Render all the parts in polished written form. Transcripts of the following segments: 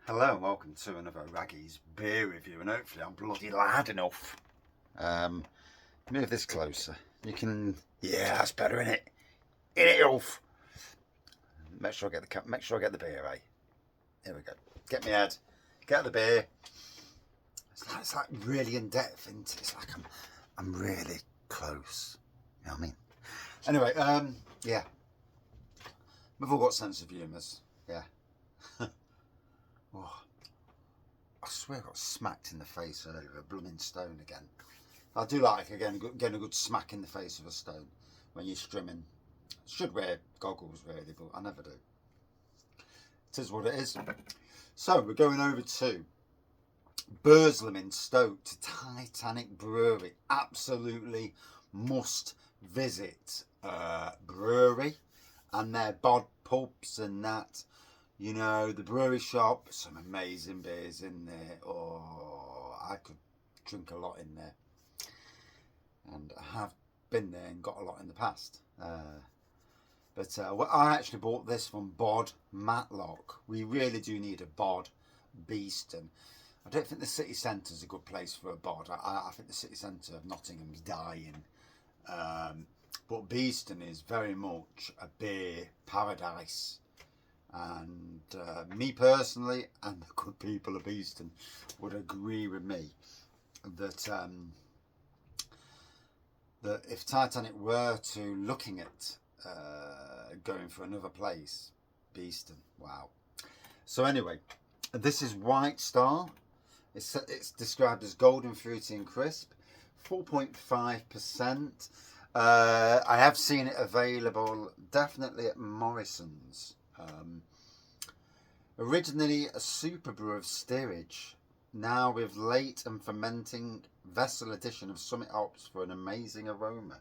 Hello and welcome to another Raggy's beer review, and hopefully I'm bloody loud enough. Move this closer. You can, yeah, that's better, innit? In it, Ulf. Make sure I get the cup. Make sure I get the beer, eh? Here we go. Get me head. Get the beer. It's like really in depth, isn't it? It's like I'm really close. You know what I mean? Anyway, yeah. We've all got sense of humours. Yeah. Oh, I swear I got smacked in the face earlier with a blooming stone again. I do like, again, getting a good smack in the face of a stone when you're strimming. Should wear goggles really, but I never do. It is what it is. So we're going over to Burslem in Stoke, to Titanic Brewery. Absolutely must visit brewery and their bod pubs and that. You know, the brewery shop, some amazing beers in there. Oh, I could drink a lot in there. And I have been there and got a lot in the past. But I actually bought this from Bod Matlock. We really do need a Bod Beeston. I don't think the city centre is a good place for a bod. I think the city centre of Nottingham's dying. But Beeston is very much a beer paradise. And me personally, and the good people of Beeston would agree with me that that if Titanic were to looking at going for another place, Beeston, wow. So anyway, this is White Star. It's described as golden, fruity and crisp, 4.5%. I have seen it available definitely at Morrison's. Originally a super brew of steerage, now with late and fermenting vessel addition of summit hops for an amazing aroma.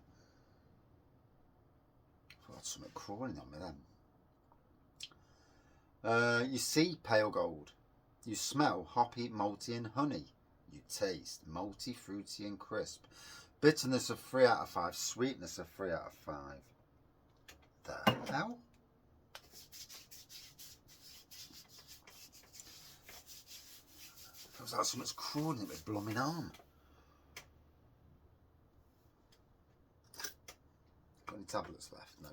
I've got something crawling on me then. You see pale gold. You smell hoppy, malty and honey. You taste malty, fruity and crisp. Bitterness of 3 out of 5. Sweetness of 3 out of 5. The hell? Feels like something's crawling at my blooming arm. Got any tablets left? No.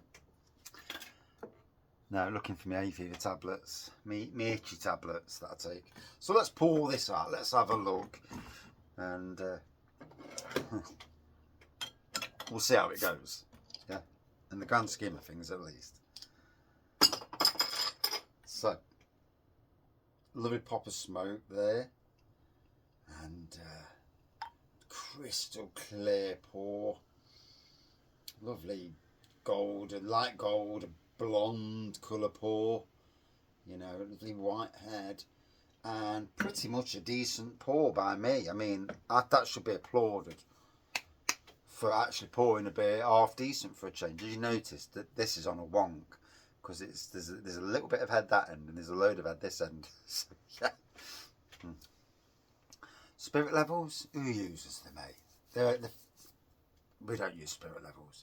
No, looking for my hay fever tablets, me itchy tablets that I take. So let's pour this out. Let's have a look, and we'll see how it goes. Yeah, in the grand scheme of things, at least. So, lovely pop of smoke there, and crystal clear pour. Lovely gold, light gold, blonde colour pour. You know, lovely white head, and pretty much a decent pour by me. I mean, that should be applauded for actually pouring a beer half decent for a change. Did you notice that this is on a wonk? Because there's a little bit of head that end and there's a load of head this end. So, yeah. Spirit levels, who uses them, eh? We don't use spirit levels.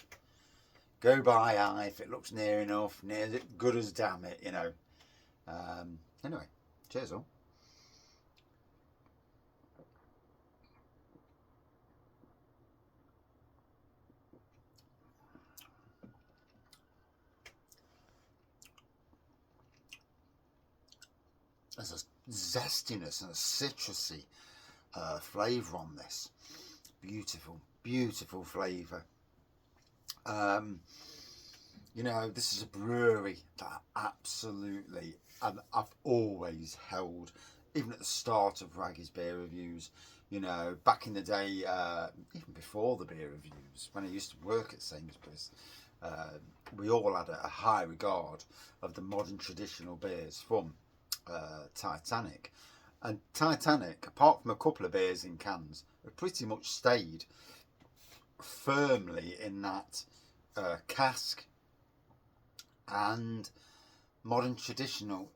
Go by eye if it looks near enough, near good as damn it, you know. Anyway, cheers all. There's a zestiness and a citrusy flavour on this. Beautiful, beautiful flavour. You know, this is a brewery that absolutely, and I've always held, even at the start of Raggy's beer reviews, you know, back in the day, even before the beer reviews, when I used to work at Sainsbury's, we all had a high regard of the modern traditional beers from Titanic. And Titanic, apart from a couple of beers in cans, have pretty much stayed firmly in that cask and modern traditional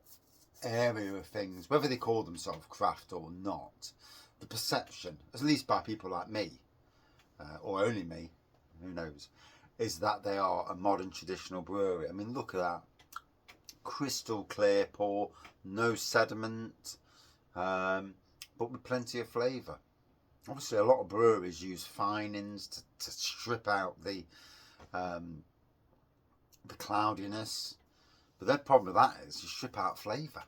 area of things, whether they call themselves craft or not. The perception, at least by people like me, or only me, who knows, is that they are a modern traditional brewery. I mean, look at that. Crystal clear pour, no sediment, but with plenty of flavour. Obviously, a lot of breweries use finings to strip out the cloudiness, but their problem with that is you strip out flavour.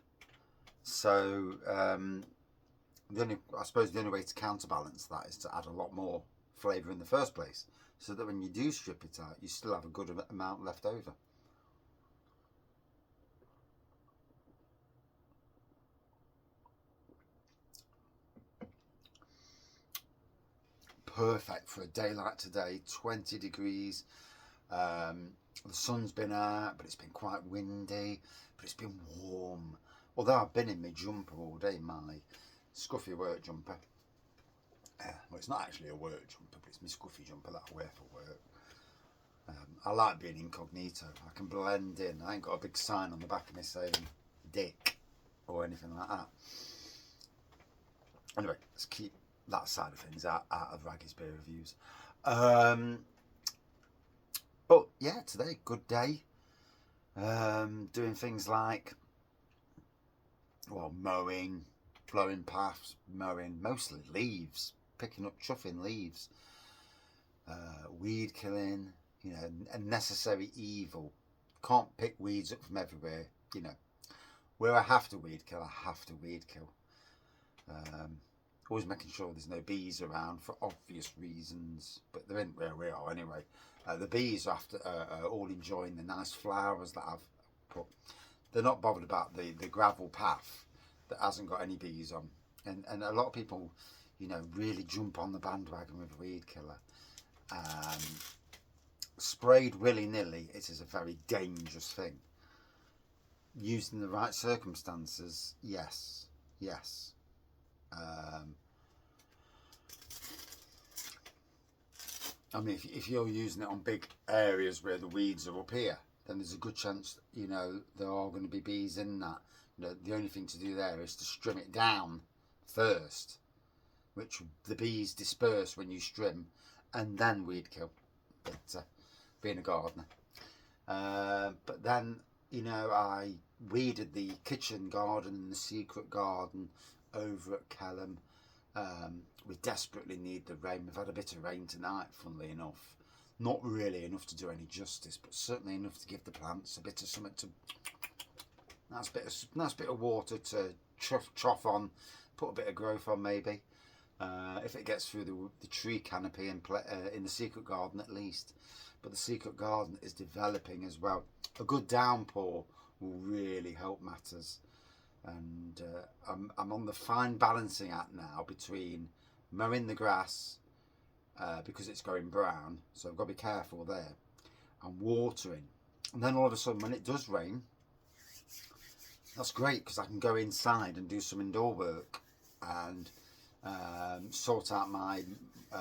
So I suppose the only way to counterbalance that is to add a lot more flavour in the first place, so that when you do strip it out, you still have a good amount left over. Perfect for a day like today, 20 degrees. The sun's been out, but it's been quite windy, but it's been warm. Although I've been in my jumper all day, my scruffy work jumper. Well, it's not actually a work jumper, but it's my scruffy jumper that I wear for work. I like being incognito. I can blend in. I ain't got a big sign on the back of me saying Dick or anything like that. Anyway, let's keep that side of things out of Raggy's beer reviews. But yeah, today, good day. Doing things like, well, mowing, blowing paths, mowing, mostly leaves, picking up chuffing leaves, weed killing, you know, a necessary evil. Can't pick weeds up from everywhere, you know. Where I have to weed kill, I have to weed kill. Always making sure there's no bees around for obvious reasons, but they're in where we are anyway. The bees are all enjoying the nice flowers that I've put. They're not bothered about the gravel path that hasn't got any bees on. And a lot of people, you know, really jump on the bandwagon with weed killer. Sprayed willy-nilly, it is a very dangerous thing. Used in the right circumstances, yes. I mean, if you're using it on big areas where the weeds are up here, then there's a good chance, you know, there are going to be bees in that. You know, the only thing to do there is to strim it down first, which the bees disperse when you strim, and then weed kill. But being a gardener, but then, you know, I weeded the kitchen garden and the secret garden over at Kelham. We desperately need the rain. We've had a bit of rain tonight, funnily enough. Not really enough to do any justice, but certainly enough to give the plants a bit of something to... Nice bit of water to trough on, put a bit of growth on maybe. If it gets through the tree canopy and in the secret garden at least. But the secret garden is developing as well. A good downpour will really help matters. And I'm on the fine balancing act now between mowing the grass because it's going brown, so I've got to be careful there, and watering. And then all of a sudden, when it does rain, that's great because I can go inside and do some indoor work and sort out my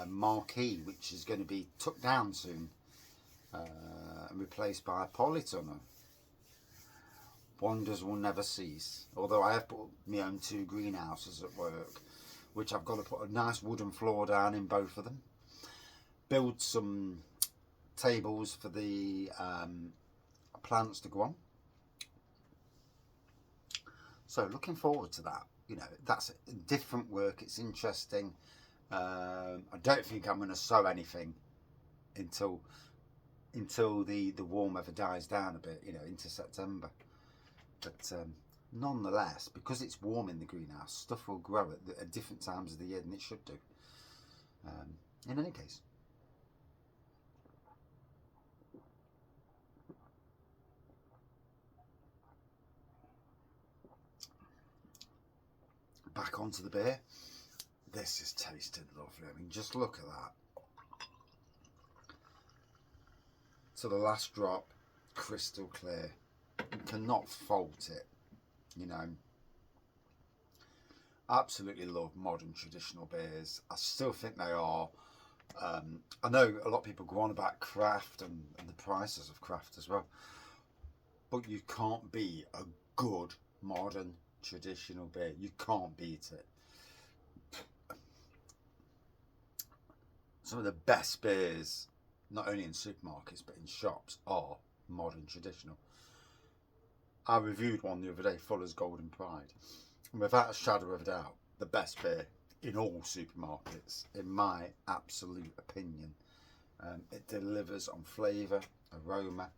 marquee, which is going to be tucked down soon and replaced by a polytunnel. Wonders will never cease. Although I have put my own 2 greenhouses at work, which I've got to put a nice wooden floor down in both of them. Build some tables for the plants to go on. So looking forward to that. You know, that's different work. It's interesting. I don't think I'm going to sow anything until the warm weather dies down a bit. You know, into September. But nonetheless, because it's warm in the greenhouse, stuff will grow at different times of the year than it should do. In any case. Back onto the beer. This has tasted lovely. I mean, just look at that. To the last drop, crystal clear. You cannot fault it, you know. Absolutely love modern traditional beers. I still think they are. I know a lot of people go on about craft and the prices of craft as well, but you can't beat a good modern traditional beer. You can't beat it. Some of the best beers, not only in supermarkets but in shops, are modern traditional. I reviewed one the other day, Fuller's Golden Pride. without a shadow of a doubt, the best beer in all supermarkets, in my absolute opinion. It delivers on flavour, aroma,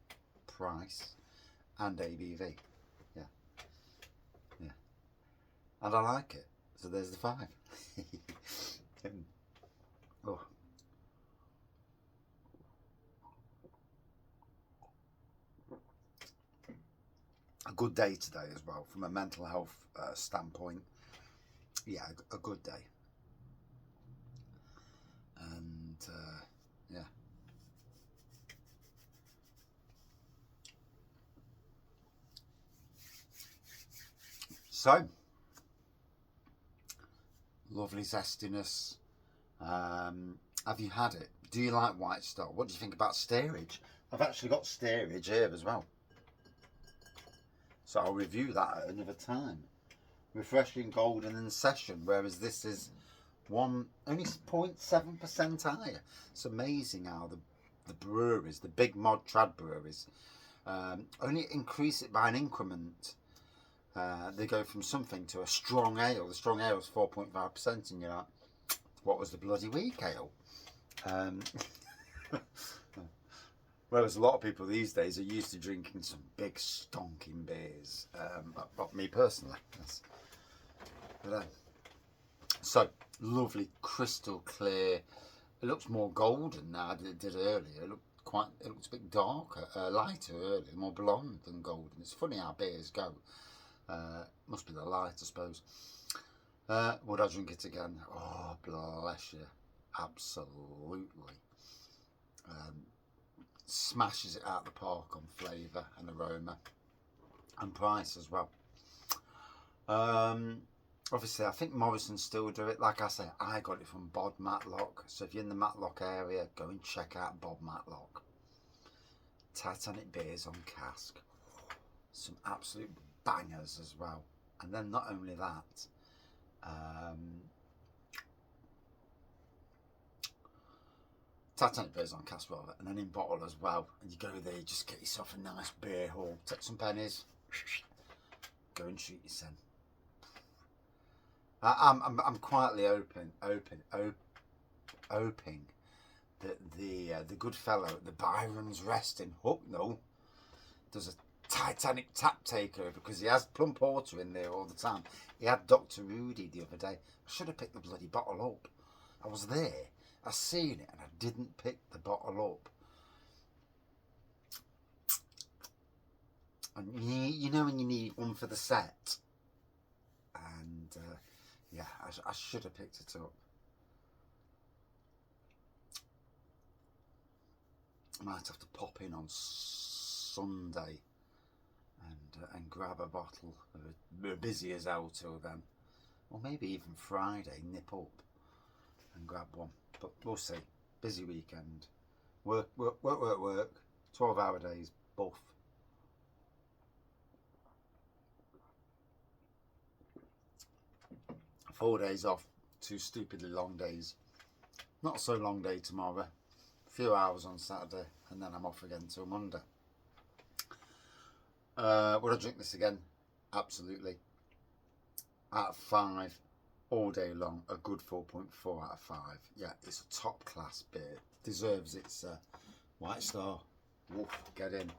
price, and ABV. Yeah, yeah, and I like it. So there's the 5. Oh. A good day today as well, from a mental health standpoint. Yeah, a good day. And yeah. So, lovely zestiness. Have you had it? Do you like White Star? What do you think about steerage? I've actually got steerage here as well, so I'll review that at another time. Refreshing, golden, and session, whereas this is only 0.7% higher. It's amazing how the breweries, the big mod trad breweries, only increase it by an increment. They go from something to a strong ale. The strong ale is 4.5%, and you're like, what was the bloody weak ale? Whereas a lot of people these days are used to drinking some big stonking beers. Not me personally. So lovely, crystal clear. It looks more golden now than it did earlier. It looks a bit darker, lighter earlier, more blonde than golden. It's funny how beers go. Must be the light, I suppose. Would I drink it again? Oh, bless you. Absolutely. Smashes it out the park on flavour and aroma and price as well. Obviously, I think Morrison still do it. Like I say, I got it from Bod Matlock. So if you're in the Matlock area, go and check out Bod Matlock. Titanic beers on cask. Some absolute bangers as well. And then not only that, Titanic beers on cask rather, and then in bottle as well. And you go there, you just get yourself a nice beer haul, take some pennies, go and shoot your son. I'm quietly hoping that the good fellow at the Byron's Rest in Hucknall does a Titanic tap takeover, because he has plum porter in there all the time. He had Dr. Rudy the other day. I should have picked the bloody bottle up. I was there, I seen it, and I didn't pick the bottle up. And you know when you need one for the set, and yeah, I should have picked it up. I might have to pop in on Sunday and grab a bottle. We're busy as hell till then, or maybe even Friday, nip up and grab one. But we'll see. Busy weekend. Work. 12-hour days. Buff. Four days off. 2 stupidly long days. Not so long day tomorrow. A few hours on Saturday, and then I'm off again till Monday. Would I drink this again? Absolutely. Out of 5, all day long, a good 4.4 out of 5. Yeah, it's a top class beer. Deserves its White Star. Woof, get in.